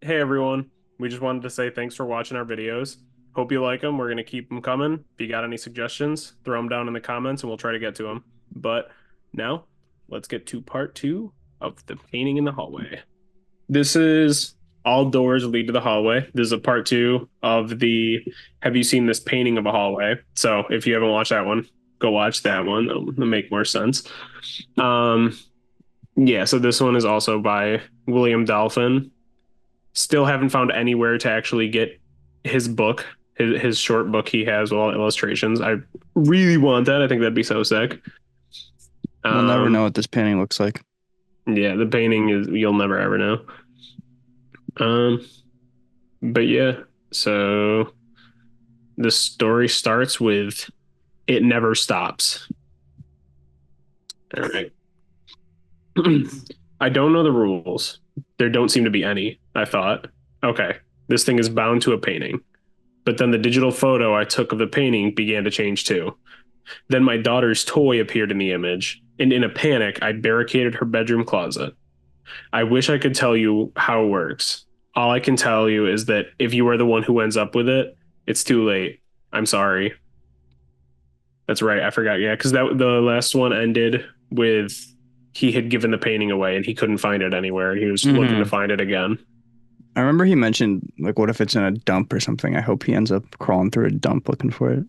Hey everyone, we just wanted to say thanks for watching our videos. Hope you like them. We're going to keep them coming. If you got any suggestions, throw them down in the comments and we'll try to get to them. But now, let's get to part two of the painting in the hallway. This is all doors lead to the hallway. This is a part two of the have you seen this painting of a hallway? So if you haven't watched that one, go watch that one. It'll make more sense. Um, yeah, so this one is also by William Dolphin. Still haven't found anywhere to actually get his book, his short book he has with all illustrations. I really want that. I think that'd be so sick. We'll never know Um, what this painting looks like. yeah, the painting is you'll never ever know. Um, but yeah, so the story starts with it never stops. All right. I don't know the rules. There don't seem to be any, I thought. Okay, this thing is bound to a painting. But then the digital photo I took of the painting began to change too. Then my daughter's toy appeared in the image, and in a panic, I barricaded her bedroom closet. I wish I could tell you how it works. All I can tell you is that if you are the one who ends up with it, it's too late. I'm sorry. That's right. I forgot. Yeah, because that the last one ended with he had given the painting away and he couldn't find it anywhere, and he was looking to Hmm. find it again. I remember he mentioned, like, what if it's in a dump or something? I hope he ends up crawling through a dump looking for it.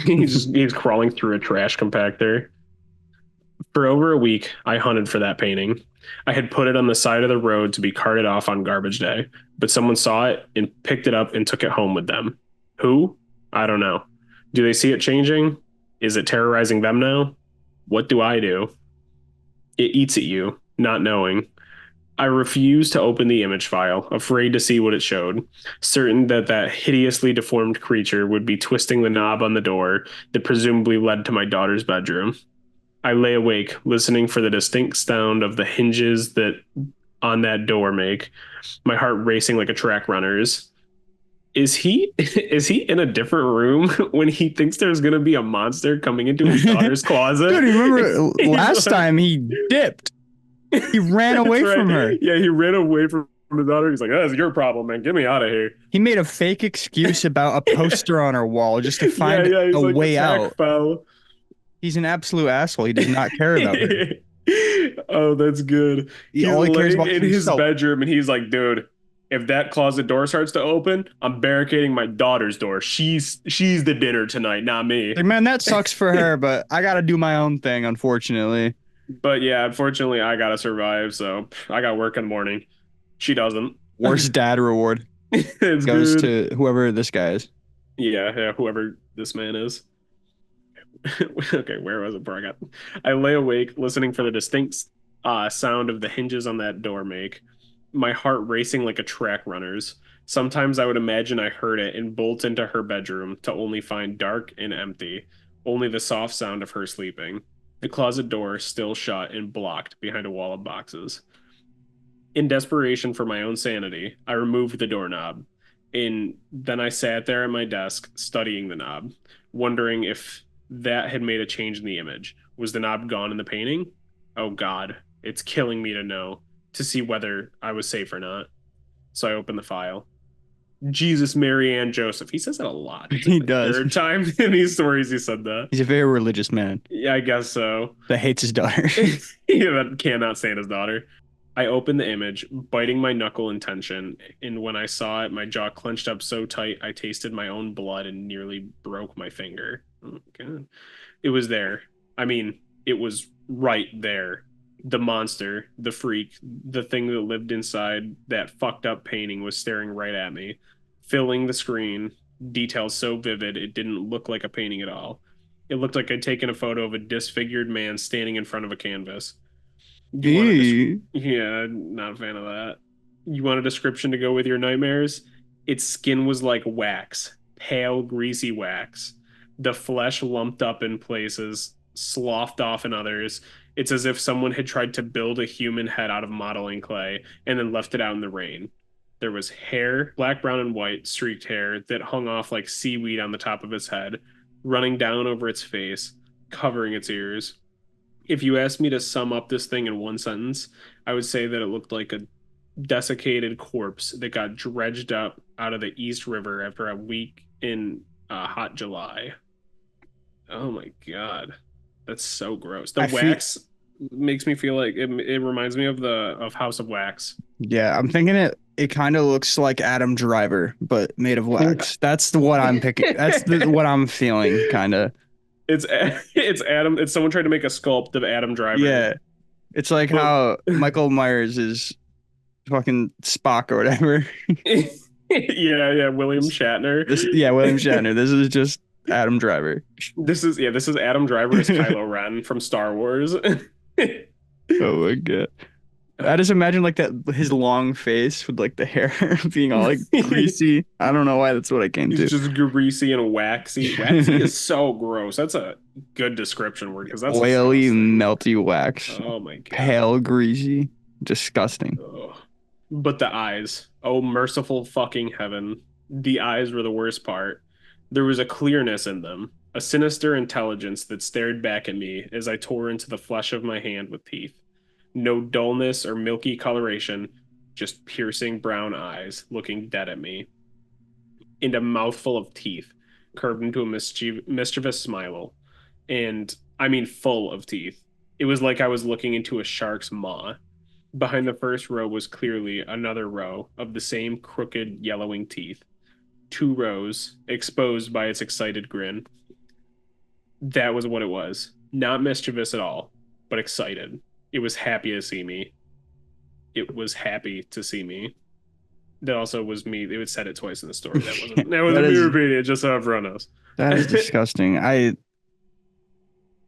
He's crawling through a trash compactor. For over a week, I hunted for that painting. I had put it on the side of the road to be carted off on garbage day, but someone saw it and picked it up and took it home with them. Who? I don't know. Do they see it changing? Is it terrorizing them now? What do I do? It eats at you, not knowing. I refused to open the image file, afraid to see what it showed, certain that that hideously deformed creature would be twisting the knob on the door that presumably led to my daughter's bedroom. I lay awake, listening for the distinct sound of the hinges that on that door make, my heart racing like a track runner's. Is he is he in a different room when he thinks there's gonna be a monster coming into his daughter's Dude, closet? you remember He's last like, time he dipped? He ran that's away right. from her. Yeah, he ran away from his daughter. He's like, that's your problem, man. Get me out of here. He made a fake excuse about a poster on her wall just to Yeah, find yeah. a He's like the way pack out. fell. He's an absolute asshole. He does not care about her. Oh, that's good. He's All he cares laying about is in his himself. bedroom and he's like, dude, if that closet door starts to open, I'm barricading my daughter's door. She's the dinner tonight, not me. Like, man, that sucks for her, but I got to do my own thing, unfortunately. But yeah, unfortunately, I gotta survive, so I got work in the morning. She doesn't. Worst dad reward It's goes good. to whoever this guy is. Yeah, yeah, whoever this man is. Okay, where was it before I got? I lay awake listening for the distinct sound of the hinges on that door make, my heart racing like a track runner's. Sometimes I would imagine I heard it and bolt into her bedroom to only find dark and empty, only the soft sound of her sleeping. The closet door still shut and blocked behind a wall of boxes. In desperation for my own sanity, I removed the doorknob, and then I sat there at my desk studying the knob, wondering if that had made a change in the image. Was the knob gone in the painting? Oh God, it's killing me to know, to see whether I was safe or not. So I opened the file. Jesus, Mary, and Joseph. He says that a lot. It's like He the does. third time in these stories he said that. He's a very religious man Yeah, I guess so. that hates his daughter. Yeah, that cannot stand his daughter. I opened the image, biting my knuckle in tension, and when I saw it, my jaw clenched up so tight I tasted my own blood and nearly broke my finger. Oh, God. It was there. I mean, it was right there. The monster, the freak, the thing that lived inside that fucked up painting was staring right at me, filling the screen, details so vivid it didn't look like a painting at all. It looked like I'd taken a photo of a disfigured man standing in front of a canvas. You want a Eee. Yeah, not a fan of that. You want a description to go with your nightmares? Its skin was like wax, pale, greasy wax. The flesh lumped up in places, sloughed off in others. It's as if someone had tried to build a human head out of modeling clay and then left it out in the rain. There was hair, black, brown, and white, streaked hair that hung off like seaweed on the top of its head, running down over its face, covering its ears. If you asked me to sum up this thing in one sentence, I would say that it looked like a desiccated corpse that got dredged up out of the East River after a week in hot July. Oh my God. That's so gross. The I feel wax makes me feel like it reminds me of the of House of Wax. yeah, I'm thinking it kind of looks like Adam Driver, but made of wax. That's the what I'm picking. That's what I'm feeling, kind of. It's Adam. It's someone trying to make a sculpt of Adam Driver. Yeah, it's like But how Michael Myers is fucking Spock or whatever. yeah, William Shatner. Yeah, William Shatner. This is just Adam Driver. This is Adam Driver as Kylo Ren from Star Wars. Oh my God. I just imagine like that his long face with like the hair being all like greasy. I don't know why that's what I came He's to. just greasy and waxy. Waxy is so gross. That's a good description word because that's Oily, disgusting. melty wax. Oh my God. Pale, greasy. Disgusting. Ugh. But the eyes. Oh, merciful fucking heaven. The eyes were the worst part. There was a clearness in them, a sinister intelligence that stared back at me as I tore into the flesh of my hand with teeth. No dullness or milky coloration, just piercing brown eyes looking dead at me. And a mouthful of teeth curved into a mischievous smile. And I mean, full of teeth. It was like I was looking into a shark's maw. Behind the first row was clearly another row of the same crooked, yellowing teeth. Two rows, exposed by its excited grin. That was what it was. Not mischievous at all, but excited. It was happy to see me. It was happy to see me. That also was me. They would said it twice in the story. That wasn't me repeating it, just so everyone knows. That is disgusting.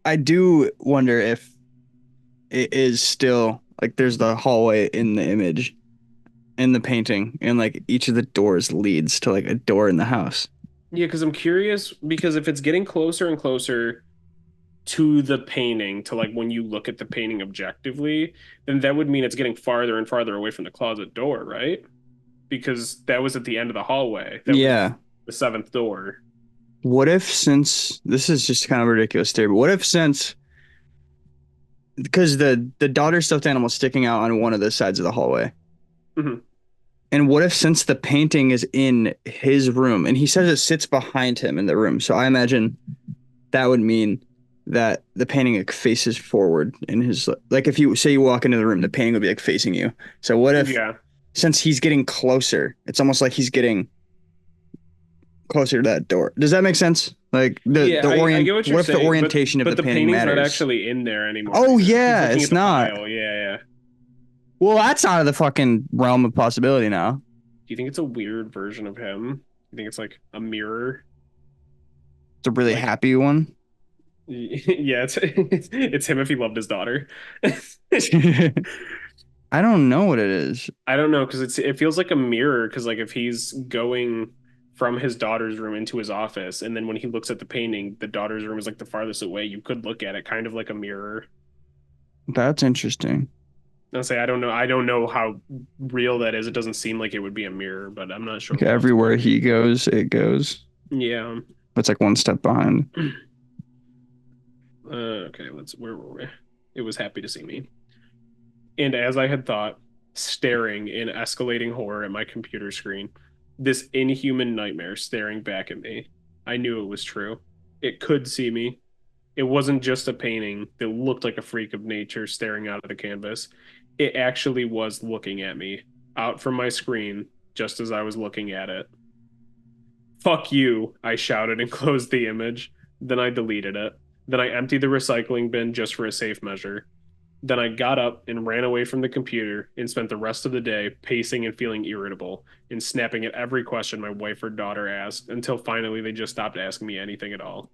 I do wonder if it is still like there's the hallway in the image in the painting and like each of the doors leads to like a door in the house. Yeah, because I'm curious because if it's getting closer and closer to the painting, to like when you look at the painting objectively, then that would mean it's getting farther and farther away from the closet door, right? Because that was at the end of the hallway. That Yeah. was the seventh door. What if since this is just kind of a ridiculous theory, but what if since because the daughter stuffed animal sticking out on one of the sides of the hallway. Mm-hmm. And what if since the painting is in his room and he says it sits behind him in the room. So I imagine that would mean that the painting like faces forward in his like if you say you walk into the room, the painting would be like facing you. So what if since he's getting closer, it's almost like he's getting closer to that door. Does that make sense? Like I get what you're what if saying, the orientation but of the the painting painting's matters? not actually in there anymore. Oh yeah, it's not. File. Yeah. Well, that's out of the fucking realm of possibility now. Do you think it's a weird version of him? You think it's like a mirror? It's a really happy one. Yeah, it's him if he loved his daughter. I don't know what it is. I don't know because it feels like a mirror because like if he's going from his daughter's room into his office and then when he looks at the painting, the daughter's room is like the farthest away. You could look at it kind of like a mirror. That's interesting. I'll say I don't know how real that is. It doesn't seem like it would be a mirror, but I'm not sure. Like everywhere he goes, it goes. Yeah. It's like one step behind. Okay, where were we? It was happy to see me. And as I had thought, staring in escalating horror at my computer screen, this inhuman nightmare staring back at me. I knew it was true. It could see me. It wasn't just a painting that looked like a freak of nature staring out of the canvas. It actually was looking at me, out from my screen, just as I was looking at it. Fuck you, I shouted and closed the image. Then I deleted it. Then I emptied the recycling bin just for a safe measure. Then I got up and ran away from the computer and spent the rest of the day pacing and feeling irritable and snapping at every question my wife or daughter asked until finally they just stopped asking me anything at all.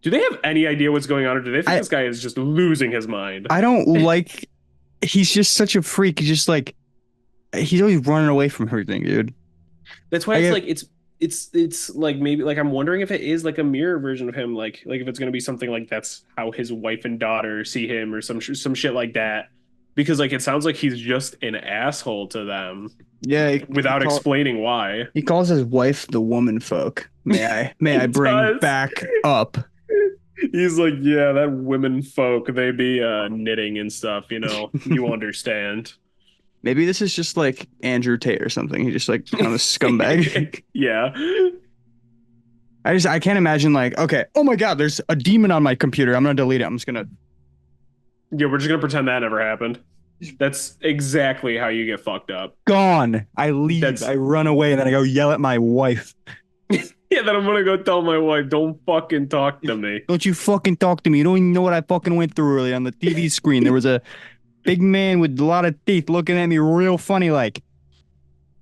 Do they have any idea what's going on, or do they think this guy is just losing his mind? I don't like. He's just such a freak. He's just like he's always running away from everything, dude. That's why it's like maybe like I'm wondering if it is like a mirror version of him, like if it's gonna be something like that's how his wife and daughter see him or some shit like that. Because like it sounds like he's just an asshole to them. Yeah, without explaining why. He calls his wife the woman folk. May I bring back up. He's like, yeah, that women folk, they be knitting and stuff, you know. You understand. Maybe this is just like Andrew Tate or something. He just like kind of a scumbag. Yeah. I can't imagine like, okay, oh my God, there's a demon on my computer. I'm gonna delete it. I'm just gonna Yeah, we're just gonna pretend that never happened. That's exactly how you get fucked up. gone. I leave. That's I run away and then I go yell at my wife. yeah, then I'm gonna go tell my wife, don't fucking talk to me. Don't you fucking talk to me. You don't even know what I fucking went through earlier on the TV screen. There was a big man with a lot of teeth looking at me real funny like.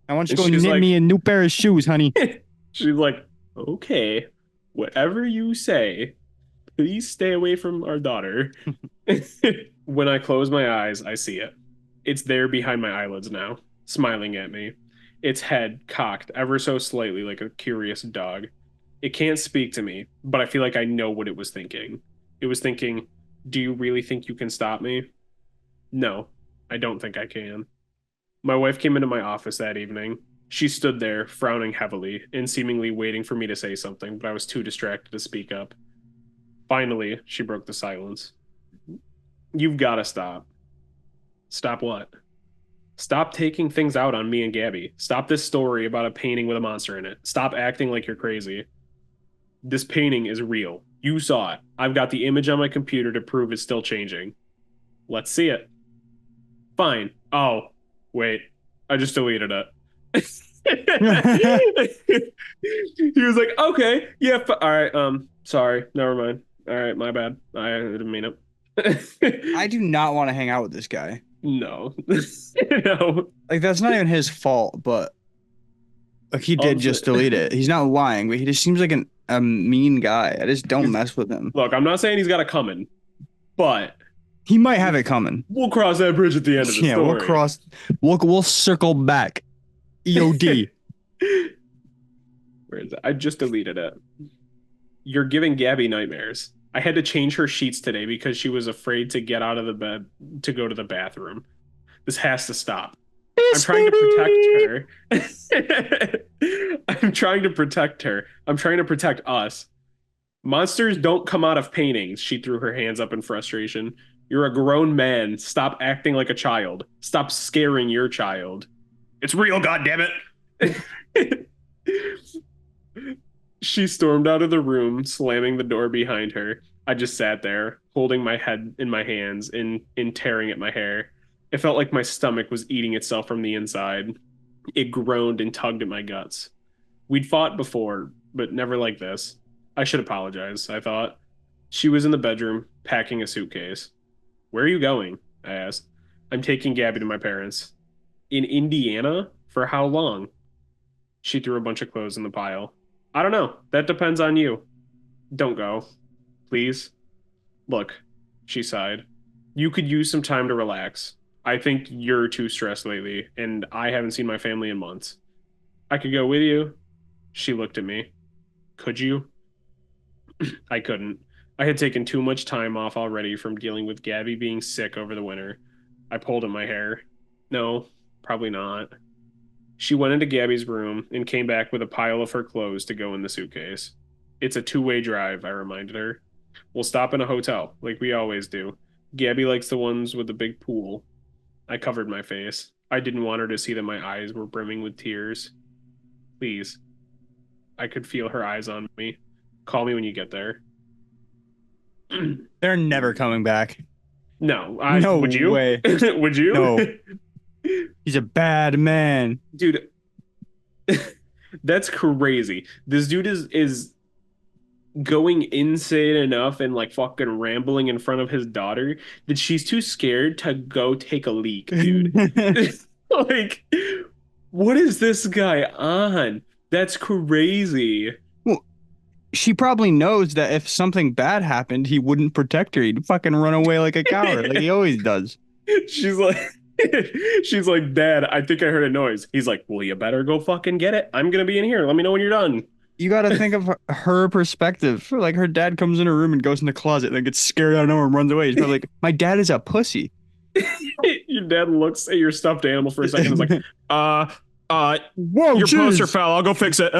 I want you And to go she's knit me like, a new pair of shoes, honey. she's like, okay, whatever you say, please stay away from our daughter. When I close my eyes, I see it. It's there behind my eyelids now, smiling at me. Its head cocked ever so slightly like a curious dog. It can't speak to me, but I feel like I know what it was thinking. It was thinking, do you really think you can stop me? No, I don't think I can. My wife came into my office that evening. She stood there, frowning heavily and seemingly waiting for me to say something, but I was too distracted to speak up. Finally, she broke the silence. You've got to stop. Stop what? Stop taking things out on me and Gabby. Stop this story about a painting with a monster in it. Stop acting like you're crazy. This painting is real. You saw it. I've got the image on my computer to prove it's still changing. Let's see it. Fine. Oh, wait. I just deleted it. He was like, okay, yeah, all right, sorry, never mind. All right, my bad. I didn't mean it. I do not want to hang out with this guy. No. No. Like that's not even his fault, but like he did just delete it. He's not lying, but he just seems like a mean guy. I just don't mess with him. Look, I'm not saying he's got it coming, but he might have it coming. We'll cross that bridge at the end of the story. Yeah, we'll circle back. EOD. Where is it? I just deleted it. You're giving Gabby nightmares. I had to change her sheets today because she was afraid to get out of the bed to go to the bathroom. This has to stop. I'm trying to protect her. I'm trying to protect her. I'm trying to protect us. Monsters don't come out of paintings. She threw her hands up in frustration. You're a grown man. Stop acting like a child. Stop scaring your child. It's real, goddammit. She stormed out of the room, slamming the door behind her. I just sat there, holding my head in my hands and tearing at my hair. It felt like my stomach was eating itself from the inside. It groaned and tugged at my guts. We'd fought before, but never like this. I should apologize, I thought. She was in the bedroom, packing a suitcase. Where are you going? I asked. I'm taking Gabby to my parents. In Indiana? For how long? She threw a bunch of clothes in the pile. I don't know. That depends on you. Don't go. Please. Look, she sighed. You could use some time to relax. I think you're too stressed lately, and I haven't seen my family in months. I could go with you. She looked at me. Could you? I couldn't. I had taken too much time off already from dealing with Gabby being sick over the winter. I pulled at my hair. No, probably not. She went into Gabby's room and came back with a pile of her clothes to go in the suitcase. It's a two-way drive, I reminded her. We'll stop in a hotel, like we always do. Gabby likes the ones with the big pool. I covered my face. I didn't want her to see that my eyes were brimming with tears. Please. I could feel her eyes on me. Call me when you get there. They're never coming back. No, no would you? Way. Would you? No. He's a bad man. Dude, that's crazy. This dude is going insane enough and like fucking rambling in front of his daughter that she's too scared to go take a leak, dude. Like, what is this guy on? That's crazy. Well, she probably knows that if something bad happened, he wouldn't protect her. He'd fucking run away like a coward, like he always does. She's like, she's like, Dad, I think I heard a noise. He's like, well, you better go fucking get it. I'm gonna be in here. Let me know when you're done. You got to think of her perspective. Like her dad comes in her room and goes in the closet and then gets scared out of nowhere and runs away. He's probably like, my dad is a pussy. Your dad looks at your stuffed animal for a second and is like, whoa, your poster fell. I'll go fix it.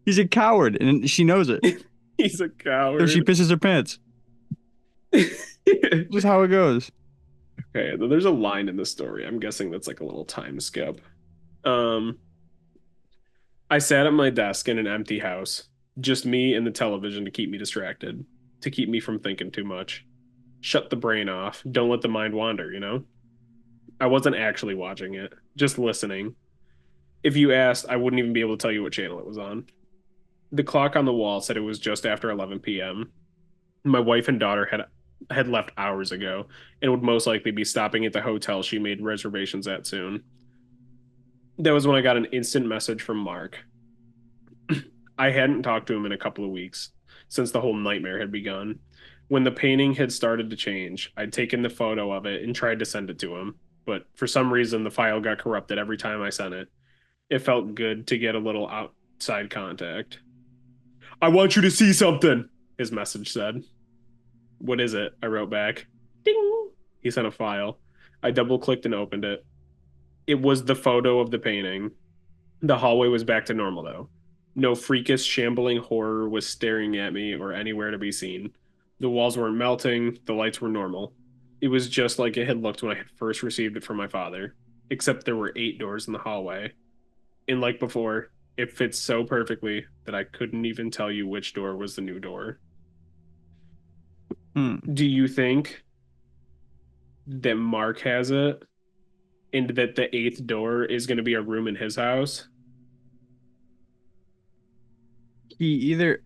He's a coward and she knows it. He's a coward. So she pisses her pants. Just how it goes. Okay, there's a line in the story. I'm guessing that's like a little time skip. Um, I sat at my desk in an empty house, just me and the television to keep me distracted, to keep me from thinking too much. Shut the brain off. Don't let the mind wander, you know? I wasn't actually watching it, just listening. If you asked, I wouldn't even be able to tell you what channel it was on. The clock on the wall said it was just after 11 p.m. My wife and daughter had left hours ago and would most likely be stopping at the hotel she made reservations at soon. That was when I got an instant message from Mark. I hadn't talked to him in a couple of weeks since the whole nightmare had begun. When the painting had started to change, I'd taken the photo of it and tried to send it to him, but for some reason the file got corrupted every time I sent it. It felt good to get a little outside contact. I want you to see something, his message said. What is it? I wrote back. Ding! He sent a file. I double clicked and opened it. It was the photo of the painting. The hallway was back to normal, though. No freakish, shambling horror was staring at me or anywhere to be seen. The walls weren't melting, the lights were normal. It was just like it had looked when I had first received it from my father, except there were 8 doors in the hallway. And like before, it fits so perfectly that I couldn't even tell you which door was the new door. Hmm. Do you think that Mark has it and that the eighth door is going to be a room in his house? He either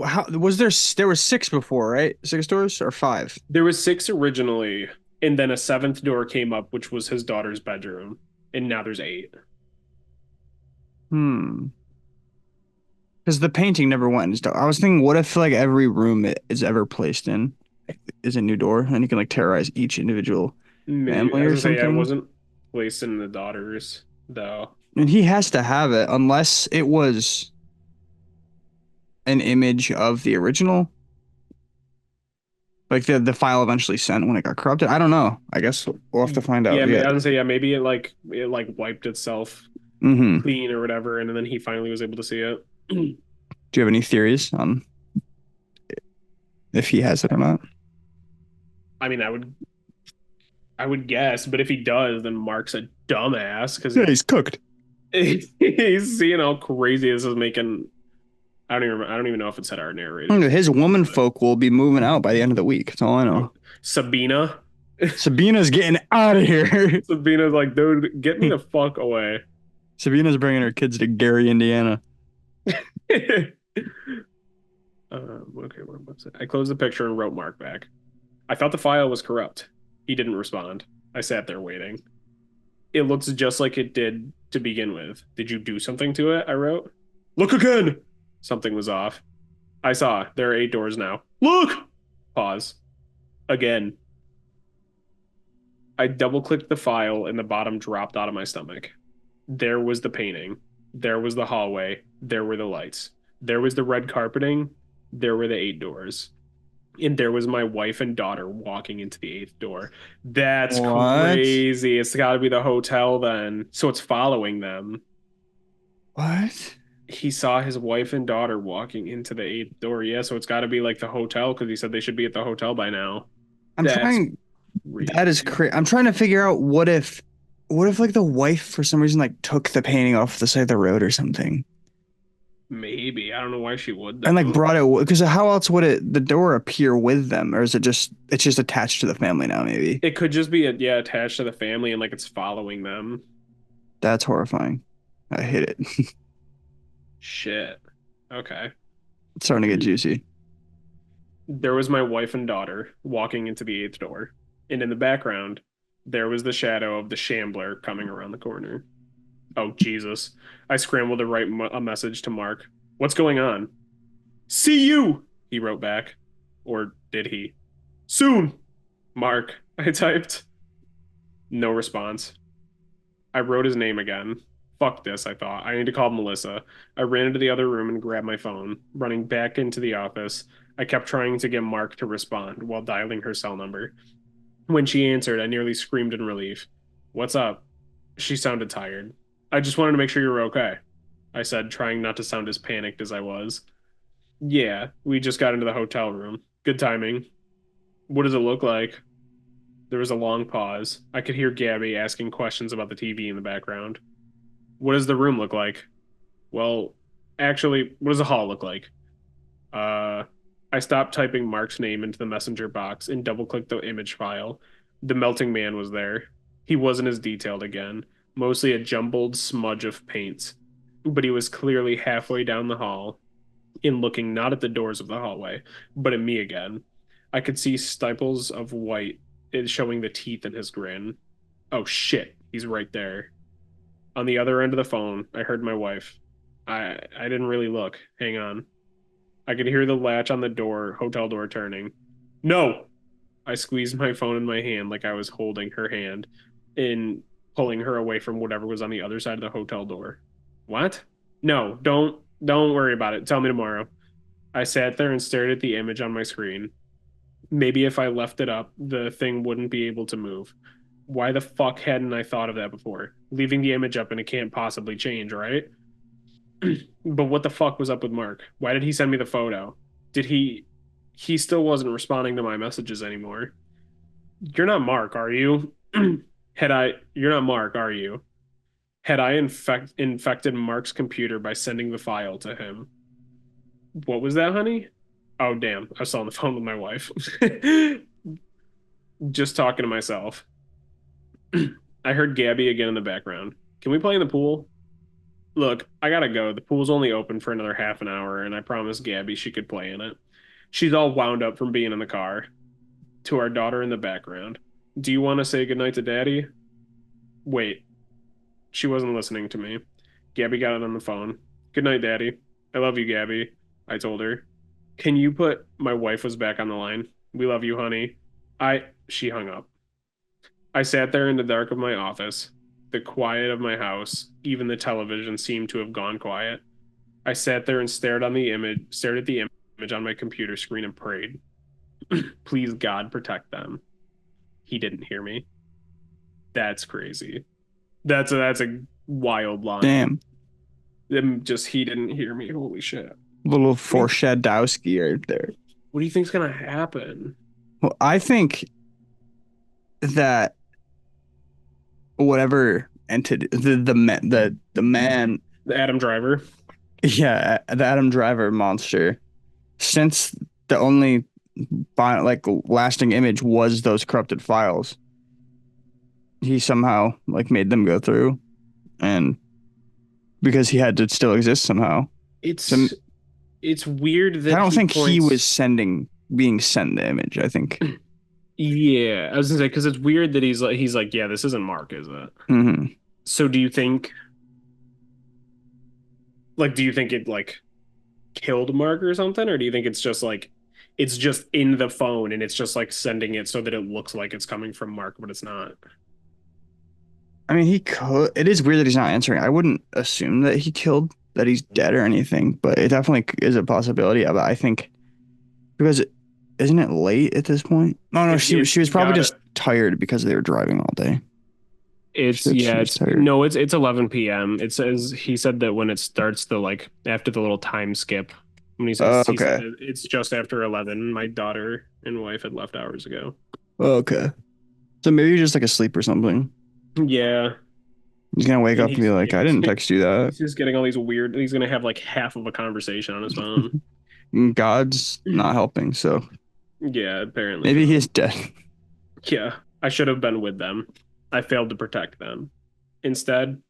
how was there were six before, right? Six doors or five? There was six originally, and then a seventh door came up, which was his daughter's bedroom, and now there's eight. Hmm. Because the painting never went in his door. I was thinking, what if like every room it is ever placed in is a new door, and you can like terrorize each individual Maybe family I was or gonna say I something? wasn't placed in the daughter's though. And he has to have it unless it was an image of the original, like the file eventually sent when it got corrupted. I don't know. I guess we'll have to find Yeah, out. I Yeah. was gonna say yeah, maybe it like wiped itself Mm-hmm. clean or whatever, and then he finally was able to see it. Do you have any theories on if he has it or not? I mean, I would guess, but if he does, then Mark's a dumbass because Yeah, he's cooked. he's seeing how crazy this is making. I don't even know if it said our narrator. His woman folk will be moving out by the end of the week. That's all I know. Sabina. Sabina's getting out of here. Sabina's like, dude, get me the fuck away. Sabina's bringing her kids to Gary, Indiana. Okay, where was it? I closed the picture and wrote Mark back. I thought the file was corrupt. He didn't respond. I sat there waiting. It looks just like it did to begin with. Did you do something to it? I wrote. Look again. Something was off. I saw. There are 8 doors now. Look! Pause. Again. I double clicked the file and the bottom dropped out of my stomach. There was the painting. There was the hallway. There were the lights. There was the red carpeting. There were the 8 doors. And there was my wife and daughter walking into the eighth door. That's What? crazy. It's got to be the hotel then. So it's following them. What? He saw his wife and daughter walking into the eighth door. Yeah, so it's got to be like the hotel because he said they should be at the hotel by now. I'm That's trying. That is crazy. crazy. I'm trying to figure out what if like the wife for some reason like took the painting off the side of the road or something Maybe. I don't know why she would and like though. brought it because how else would the door appear with them or is it just it's just attached to the family now maybe? It could just be yeah, attached to the family and like it's following them. That's horrifying. I hate it. Shit. Okay. It's starting to get juicy. There was my wife and daughter walking into the eighth door. And in the background, there was the shadow of the shambler coming around the corner. Oh, Jesus. I scrambled to write a message to Mark. What's going on? See you, he wrote back. Or did he? Soon, Mark, I typed. No response. I wrote his name again. Fuck this, I thought. I need to call Melissa. I ran into the other room and grabbed my phone. Running back into the office, I kept trying to get Mark to respond while dialing her cell number. When she answered, I nearly screamed in relief. What's up? She sounded tired. I just wanted to make sure you were okay, I said, trying not to sound as panicked as I was. Yeah, we just got into the hotel room. Good timing. What does it look like? There was a long pause. I could hear Gabby asking questions about the TV in the background. What does the room look like? Well, actually, what does the hall look like? Uh, I stopped typing Mark's name into the messenger box and double clicked the image file. The melting man was there. He wasn't as detailed again, mostly a jumbled smudge of paint, but he was clearly halfway down the hall and looking not at the doors of the hallway, but at me again. I could see stiples of white showing the teeth in his grin. Oh shit, he's right there. On the other end of the phone, I heard my wife. I didn't really look. Hang on. I could hear the latch on the door, hotel door turning. No! I squeezed my phone in my hand like I was holding her hand and pulling her away from whatever was on the other side of the hotel door. What? No, don't worry about it. Tell me tomorrow. I sat there and stared at the image on my screen. Maybe if I left it up, the thing wouldn't be able to move. Why the fuck hadn't I thought of that before? Leaving the image up and it can't possibly change, right? But what the fuck was up with Mark? Why did he send me the photo? Did he still wasn't responding to my messages anymore. You're not Mark, are you? You're not Mark, are you? Had I infected Mark's computer by sending the file to him? What was that, honey? Oh, damn. I was on the phone with my wife. Just talking to myself. I heard Gabby again in the background. Can we play in the pool? Look, I gotta go. The pool's only open for another half an hour, and I promised Gabby she could play in it. She's all wound up from being in the car. To our daughter in the background. Do you want to say goodnight to Daddy? Wait. She wasn't listening to me. Gabby got it on the phone. Good night, Daddy. I love you, Gabby. I told her. Can you put my wife was back on the line? We love you, honey. She hung up. I sat there in the dark of my office, the quiet of my house. Even the television seemed to have gone quiet. I sat there and stared at the image on my computer screen and prayed. Please, God, protect them. He didn't hear me. That's crazy. That's a wild line. Damn. Just he didn't hear me. Holy shit. Little foreshadowski right there. What do you think's gonna happen? Well, I think that whatever entity the man, The Adam Driver. yeah, the Adam Driver monster, since the only like lasting image was those corrupted files, he somehow like made them go through, and because he had to still exist somehow. It's So, it's weird that I don't think he points- was being sent the image. I think. Yeah, I was gonna say because it's weird that he's like, yeah, this isn't Mark, is it? Hmm. So do you think it like killed Mark or something, or do you think it's just like it's just in the phone and it's just like sending it so that it looks like it's coming from Mark, but it's not? I mean, he could. It is weird that he's not answering. I wouldn't assume that he's dead or anything, but it definitely is a possibility. But I think because isn't it late at this point? No, no, she was probably just tired because they were driving all day. It's tired. no, it's 11 p.m. It says he said that when it starts the like after the little time skip when he says he said Okay. it's just after 11. My daughter and wife had left hours ago. Okay. So maybe you're just like asleep or something. Yeah, He's gonna wake up and be like, "I didn't text you that." he's just getting all these weird. He's gonna have like half of a conversation on his phone. God's not helping, so Yeah, apparently. maybe he is dead. Yeah, I should have been with them. I failed to protect them. Instead,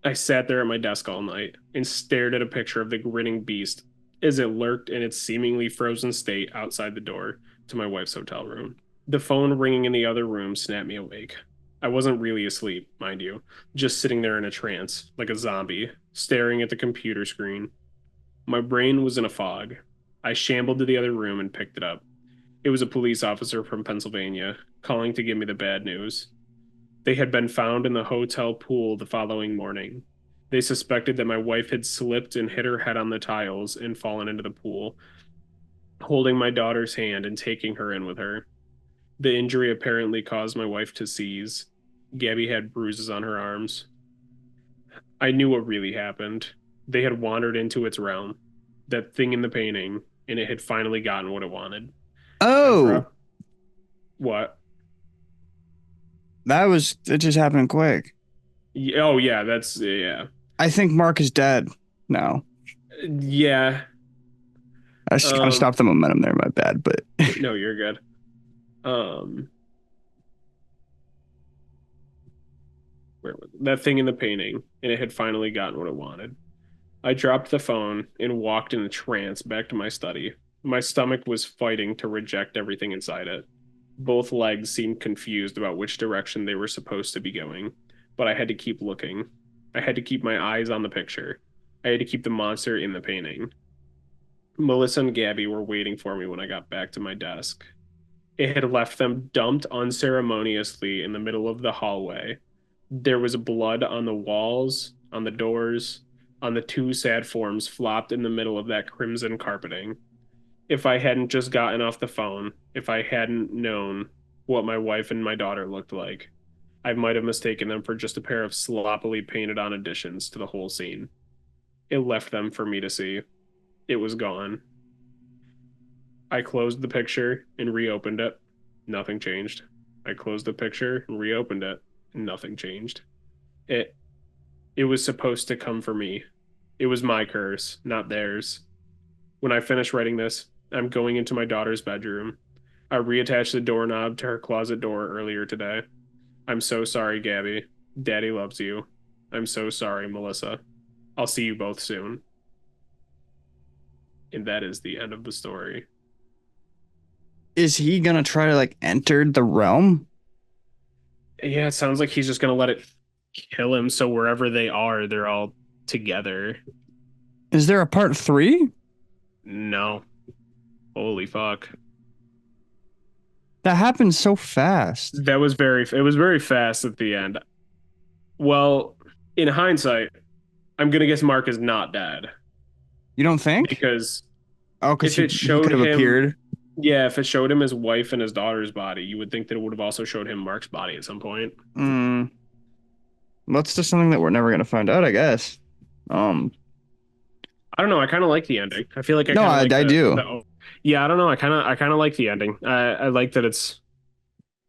I sat there at my desk all night and stared at a picture of the grinning beast as it lurked in its seemingly frozen state outside the door to my wife's hotel room. The phone ringing in the other room snapped me awake. I wasn't really asleep, mind you, just sitting there in a trance, like a zombie, staring at the computer screen. My brain was in a fog. I shambled to the other room and picked it up. It was a police officer from Pennsylvania, calling to give me the bad news. They had been found in the hotel pool the following morning. They suspected that my wife had slipped and hit her head on the tiles and fallen into the pool, holding my daughter's hand and taking her in with her. The injury apparently caused my wife to seize. Gabby had bruises on her arms. I knew what really happened. They had wandered into its realm, that thing in the painting, and it had finally gotten what it wanted. Oh, What? it just happened quick. Oh yeah, that's yeah. I think Mark is dead now. Yeah. I just kind of Um stopped the momentum there, my bad, but no, you're good. Um where was it? That thing in the painting, and it had finally gotten what it wanted. I dropped the phone and walked in a trance back to my study. My stomach was fighting to reject everything inside it. Both legs seemed confused about which direction they were supposed to be going, but I had to keep looking. I had to keep my eyes on the picture. I had to keep the monster in the painting. Melissa and Gabby were waiting for me when I got back to my desk. It had left them dumped unceremoniously in the middle of the hallway. There was blood on the walls, on the doors, on the two sad forms flopped in the middle of that crimson carpeting. If I hadn't just gotten off the phone, if I hadn't known what my wife and my daughter looked like, I might have mistaken them for just a pair of sloppily painted on additions to the whole scene. It left them for me to see. It was gone. I closed the picture and reopened it. Nothing changed. I closed the picture and reopened it. Nothing changed. It it was supposed to come for me. It was my curse, not theirs. When I finish writing this, I'm going into my daughter's bedroom. I reattached the doorknob to her closet door earlier today. I'm so sorry, Gabby. Daddy loves you. I'm so sorry, Melissa. I'll see you both soon. And that is the end of the story. is he gonna try to like enter the realm? Yeah, it sounds like he's just gonna let it kill him. So wherever they are, they're all together. Is there a part three? No, holy fuck. That happened so fast. That was very. It was very fast at the end. Well, in hindsight, I'm gonna guess Mark is not dead You don't think? because Oh, because if it he showed could have him, appeared. yeah, if it showed him his wife and his daughter's body, you would think that it would have also showed him Mark's body at some point. Mm, that's just something that we're never gonna find out, I guess. Um, I don't know. I kind of like the ending. I feel like I no, kind of I like do. the. Yeah, I don't know. I kind of like the ending. I like that it's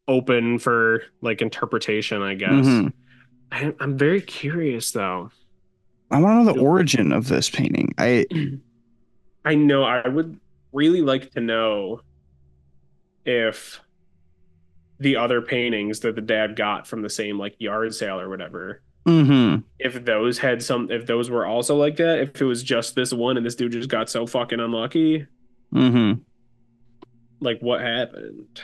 open for like interpretation, I guess. Mm-hmm. I'm very curious though. I want to know the origin of this painting. I know I would really like to know if the other paintings that the dad got from the same like yard sale or whatever, Mm-hmm. if those were also like that, if it was just this one and this dude just got so fucking unlucky, Mm-hmm. like what happened?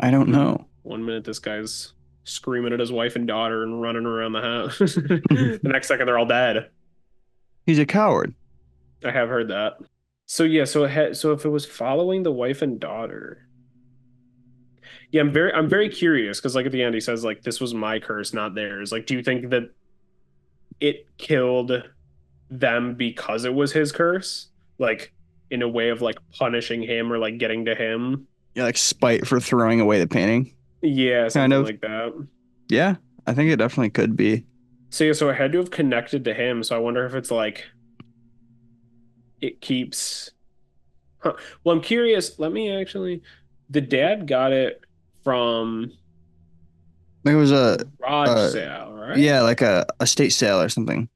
I don't know. 1 minute this guy's screaming at his wife and daughter and running around the house. The next second they're all dead. He's a coward. I have heard that. So yeah, so if it was following the wife and daughter, yeah, I'm very curious because like at the end he says like this was my curse, not theirs. Like, do you think that it killed them because it was his curse? Like in a way of like punishing him or like getting to him? Yeah, like spite for throwing away the painting. Yeah, Kind something of. like that. Yeah, I think it definitely could be. So yeah, so it had to have connected to him. So I wonder if it's like it keeps. Huh. Well, I'm curious. Let me actually. The dad got it from It was garage a sale, right? yeah, like a state sale or something.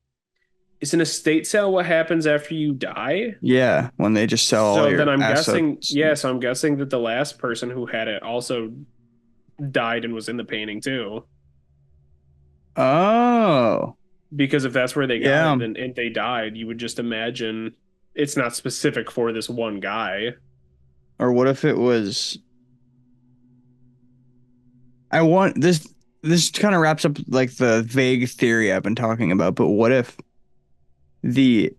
Is an estate sale what happens after you die? Yeah, when they just sell all So then your I'm guessing, assets. yeah, so I'm guessing that the last person who had it also died and was in the painting too. Oh, Because if that's where they got yeah. it and they died, you would just imagine it's not specific for this one guy. Or what if it was? I want this. This kind of wraps up like the vague theory I've been talking about. But what if the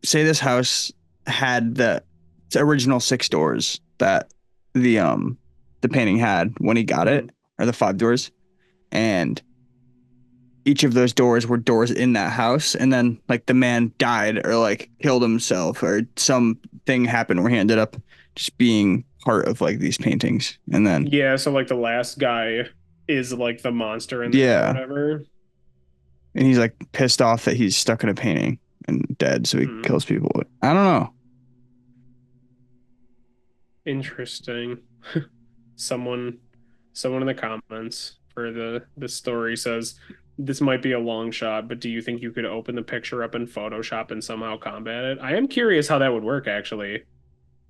say this house had the original six doors that the painting had when he got Mm-hmm. it, or the five doors, and each of those doors were doors in that house, and then like the man died or like killed himself or something happened where he ended up just being part of like these paintings, and then Yeah, so like the last guy is like the monster in there or yeah, whatever. and he's like pissed off that he's stuck in a painting and dead, so he Hmm. kills people. I don't know. Interesting. someone someone in the comments for the story says this might be a long shot, but do you think you could open the picture up in Photoshop and somehow combat it? I am curious how that would work actually.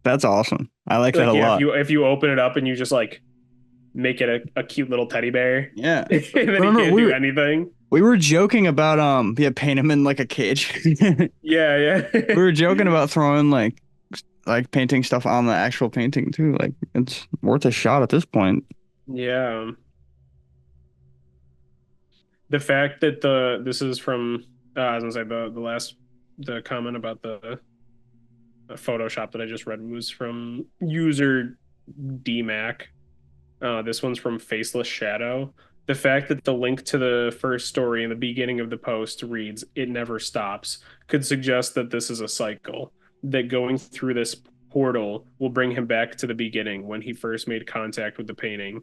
That's awesome. I like that Like a yeah, lot. if you open it up and you just like make it a cute little teddy bear Yeah. and then he Remember can't do anything. we were joking about yeah, paint him in like a cage. Yeah, We yeah. were joking about throwing like painting stuff on the actual painting too. Like it's worth a shot at this point. Yeah. The fact that the this is from I was gonna say the last the comment about the Photoshop that I just read was from user DMAC. This one's from Faceless Shadow. The fact that the link to the first story in the beginning of the post reads, "It never stops," could suggest that this is a cycle, that going through this portal will bring him back to the beginning when he first made contact with the painting,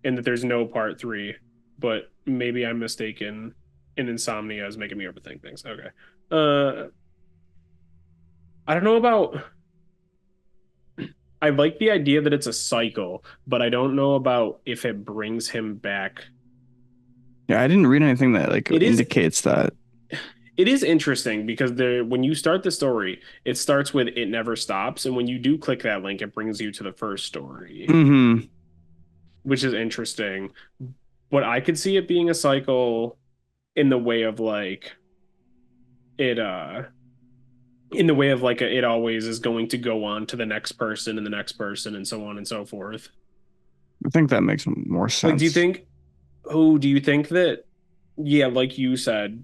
and that there's no part three. But maybe I'm mistaken, and insomnia is making me overthink things. Okay. Uh, I don't know about. I like the idea that it's a cycle, but I don't know about if it brings him back. Yeah, I didn't read anything that like It is indicates that. it is interesting because there when you start the story, it starts with "It never stops," and when you do click that link, it brings you to the first story, Mm-hmm. which is interesting. But I could see it being a cycle in the way of like it in the way of like it always is going to go on to the next person and the next person and so on and so forth. I think that makes more Like, sense. do you think that, yeah, like you said,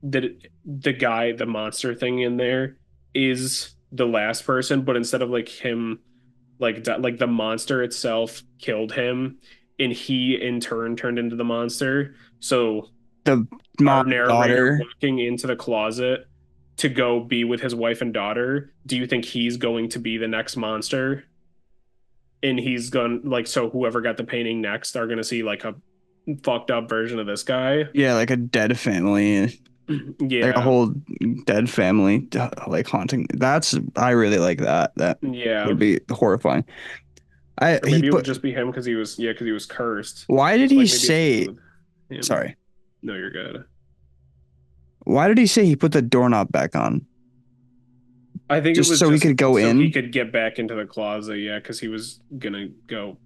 that the guy, the monster thing in there is the last person, but instead of like him, like the monster itself killed him and he in turn turned into the monster. So The our mom narrator daughter. walking into the closet to go be with his wife and daughter, do you think he's going to be the next monster? And he's gonna like so whoever got the painting next are gonna see like a fucked up version of this guy. Yeah, like a dead family. Like a Yeah, whole dead family like haunting. That's I really like that. That yeah. would be horrifying. I Or he maybe it would put just be him because because he was cursed. why did So he like maybe it's to do say with him. sorry. No, you're good. Why did he say he put the doorknob back on? I think it Just was so he just could go so he in? could get back into the closet. Yeah, because he was gonna go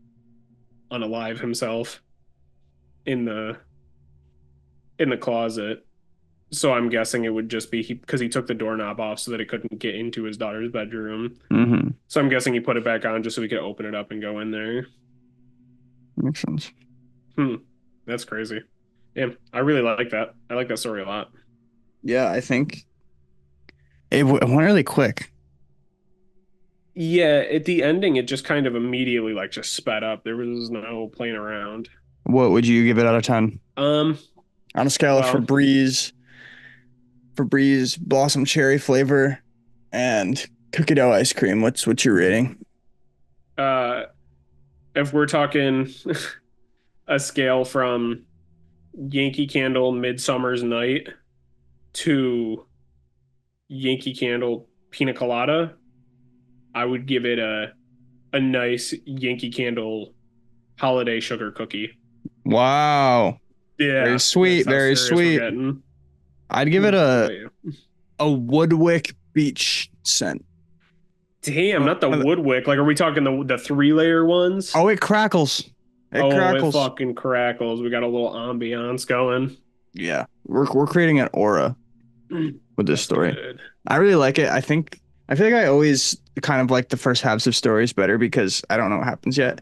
unalive himself in the closet. So I'm guessing it would just be he because he took the doorknob off so that it couldn't get into his daughter's bedroom. Mm-hmm. So I'm guessing he put it back on just so he could open it up and go in there. Makes sense. Hmm, that's crazy. Yeah, I really like that. I like that story a lot. Yeah, I think it went really quick. Yeah, at the ending, it just kind of immediately like just sped up. There was no playing around. What would you give it out of 10? Um, On a scale of well, Febreze blossom cherry flavor and cookie dough ice cream, what's your rating? uh, if we're talking a scale from Yankee Candle Midsummer's Night to Yankee Candle Pina Colada, I would give it a nice Yankee Candle holiday sugar cookie. Wow. Very Yeah, that's sweet, how very serious we're sweet. getting. I'd give it What about you? a Woodwick beach scent. Damn, One not the of the- Woodwick. Like, are we talking the 3 layer ones? Oh, it crackles. It Oh, it crackles. fucking crackles. We got a little ambiance going. Yeah. We're creating an aura with this That's story. good. I really like it. I feel like I always kind of like the first halves of stories better because I don't know what happens yet.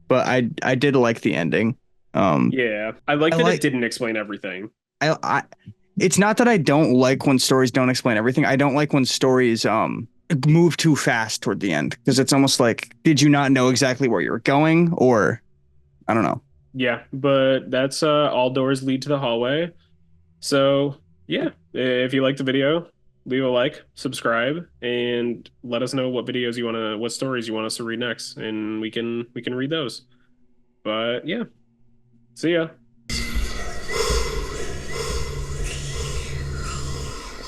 But I did like the ending. Um Yeah, I like I that it like didn't explain everything. I it's not that I don't like when stories don't explain everything. I don't like when stories move too fast toward the end because it's almost like did you not know exactly where you were going or I don't know. Yeah, but that's all doors lead to the hallway. So, yeah, if you liked the video, leave a like, subscribe, and let us know what stories you want us to read next, and we can read those. But yeah, see ya.